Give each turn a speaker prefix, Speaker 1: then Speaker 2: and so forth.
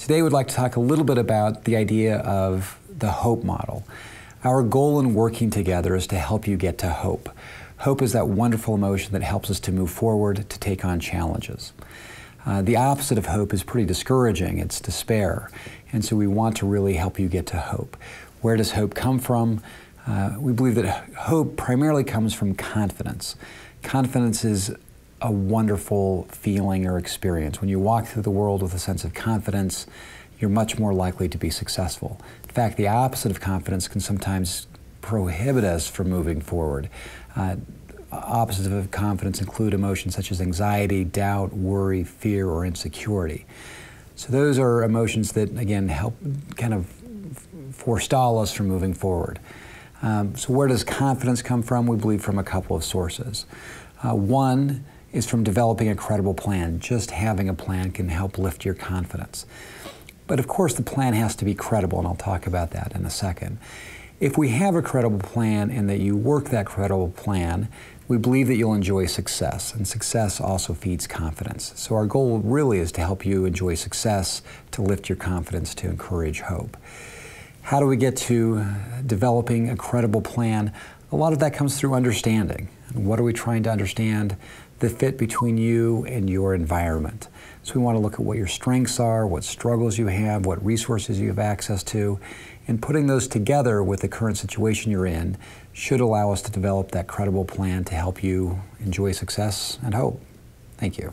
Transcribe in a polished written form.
Speaker 1: Today we'd like to talk a little bit about the idea of the HOPE model. Our goal in working together is to help you get to hope. Hope is that wonderful emotion that helps us to move forward, to take on challenges. The opposite of hope is pretty discouraging, it's despair. And so we want to really help you get to hope. Where does hope come from? We believe that hope primarily comes from confidence. Confidence is a wonderful feeling or experience. When you walk through the world with a sense of confidence, you're much more likely to be successful. In fact, the opposite of confidence can sometimes prohibit us from moving forward. Opposites of confidence include emotions such as anxiety, doubt, worry, fear, or insecurity. So those are emotions that, again, help kind of forestall us from moving forward. So where does confidence come from? We believe from a couple of sources. One is from developing a credible plan. Just having a plan can help lift your confidence. But of course the plan has to be credible, and I'll talk about that in a second. If we have a credible plan and that you work that credible plan, we believe that you'll enjoy success, and success also feeds confidence. So our goal really is to help you enjoy success, to lift your confidence, to encourage hope. How do we get to developing a credible plan? A lot of that comes through understanding. What are we trying to understand? The fit between you and your environment. So we want to look at what your strengths are, what struggles you have, what resources you have access to, and putting those together with the current situation you're in should allow us to develop that credible plan to help you enjoy success and hope. Thank you.